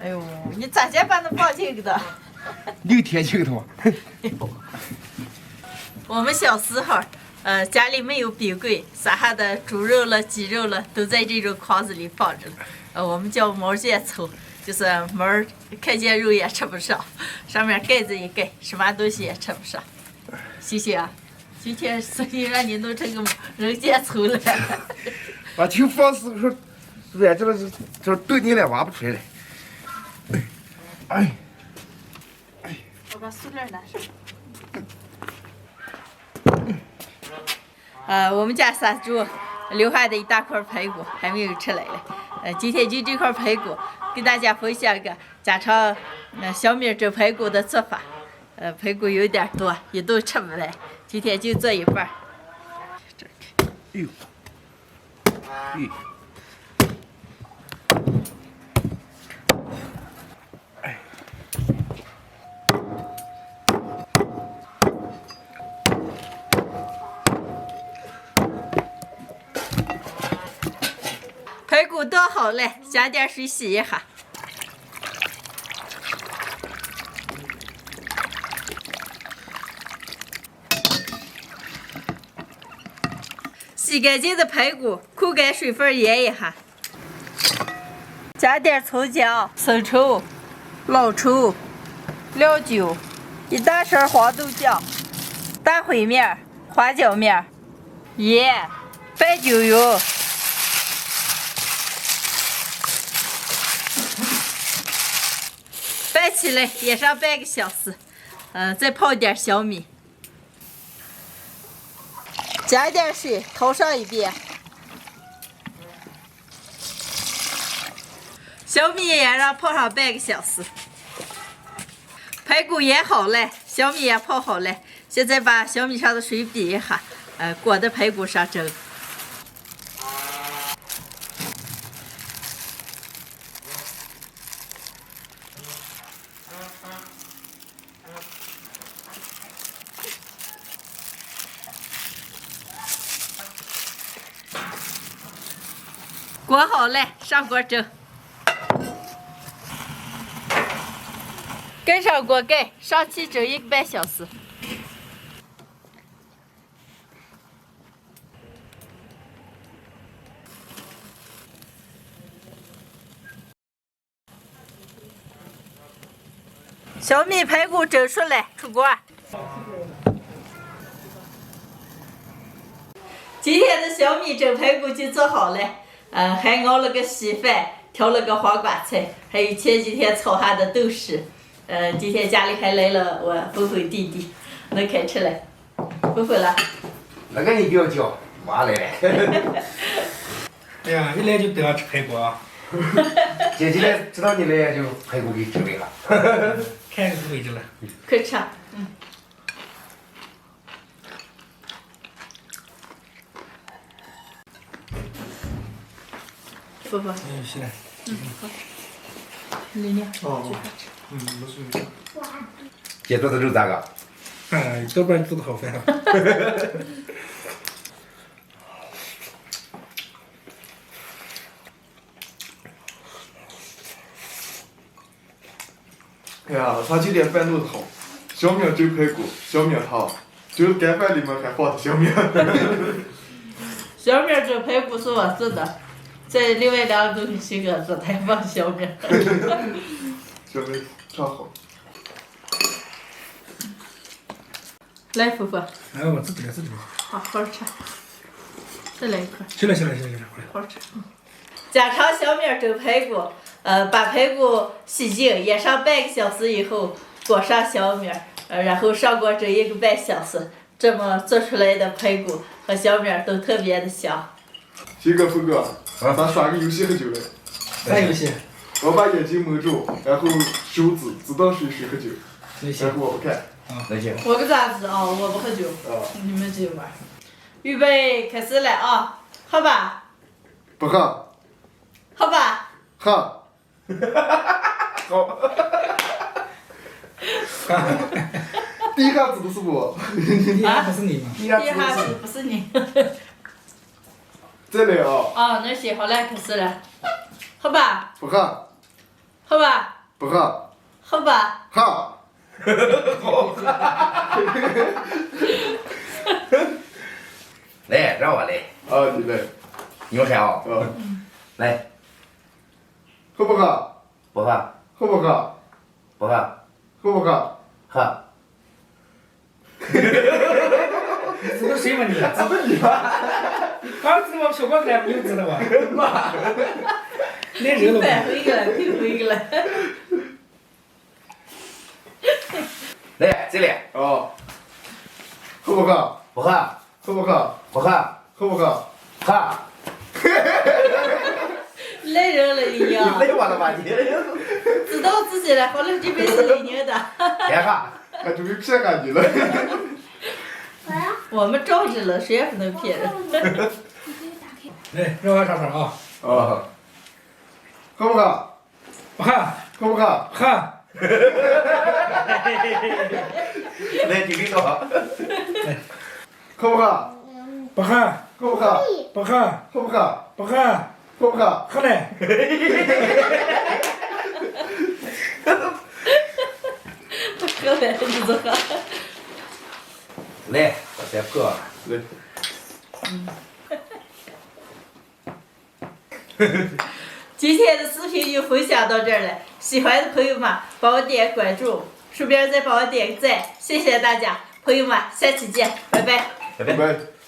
哎呦，你咋介把那放进去的6天进头。我们小时候，家里没有冰柜，啥下的猪肉了、鸡肉了，都在这种筐子里放着了。我们叫毛线凑，就是毛儿看见肉也吃不上，上面盖子一盖，什么东西也吃不上。谢谢啊，今天所以让你弄成个人间凑了。把球放时候，软着了，这炖你了挖不出来了。哎，我把塑料拿上。我们家三猪留下的一大块排骨还没有吃来了。今天就这块排骨跟大家分享个家常小米蒸排骨的做法。排骨有点多，一顿吃不来，今天就做一半。哎呦，排骨炖好了，加点水洗一下。洗干净的排骨，扣干水分腌一下，加点葱姜、生抽、老抽、料酒，一大勺黄豆酱、大烩面、花椒面、盐、白酒油。拌起来也上半个小时，再泡点小米，加点水淘上一遍，小米也让泡上半个小时，排骨腌好了，小米也泡好了，现在把小米上的水比一下，裹在排骨上蒸。裹好了，上锅蒸。盖上锅盖，上气蒸1个半小时。小米排骨蒸熟了，出锅。今天的小米蒸排骨就做好了。还熬了个稀饭，调了个黄瓜菜，还有前几天炒下的豆豉。今天家里还来了我芬芬弟弟，能开吃了。芬芬了。那个你不要叫，妈来了。哎呀，一来就都要吃排骨啊！姐今天知道你来就排骨给准备了。看个位置了。快吃。芬芬。行了。好。玲玲。哦。没事。姐做的肉咋个？多半做的好饭。哎呀，他今天饭弄的好，小面蒸排骨，小面汤，就是干饭里面还放的小面。小面蒸排骨是我做的，在另外2个东西谁给做的，还放小面。小面超好。来，芬芬。我自己来。好好吃。再来一块。行了，回来。好吃。家常小面蒸排骨，把排骨洗净，腌上半个小时以后，裹上小面，然后上锅蒸1个半小时，这么做出来的排骨和小面都特别的香。鑫哥、峰哥，咱耍个游戏喝酒来。啥游戏？我把眼睛蒙住，然后手指指到谁喝酒，然后我不看。那行。我不咋知道，我不喝酒，你们自己玩。预备，开始了啊！喝吧。不喝。喝吧。喝。好。第一下指的是我。第一下不是你吗？第一下第一下不是你。再来啊！啊，那行好了，开始了。喝吧。不喝。好吧，不好，好吧，好，来，让我来，啊，你来，你们看啊，啊，来，好不好？不喝，好不好？不喝，好不好？喝，知道谁吗你？知道你吗？刚知道小光干不就知道吧？来热了退吗？回去了，退回去了。来，这来，啊，好不好？不喝，好不好？不喝，好不好？喝，来人了你呀！累我了吧你？知道自己了，好了，这边是累人的。别喝，还准备骗俺你了。我们照着了，谁也不能骗人。来，让我尝尝啊！啊，好不好？不喝，好不好？喝，来，听听说，好不好？不喝，好不好？不喝，好不好？不喝，好不好？喝嘞！喝来，你就喝。来，我再破，来，今天的视频就分享到这儿了，喜欢的朋友们帮我点关注，顺便再帮我点个赞，谢谢大家，朋友们，下期见，拜拜。拜拜。拜。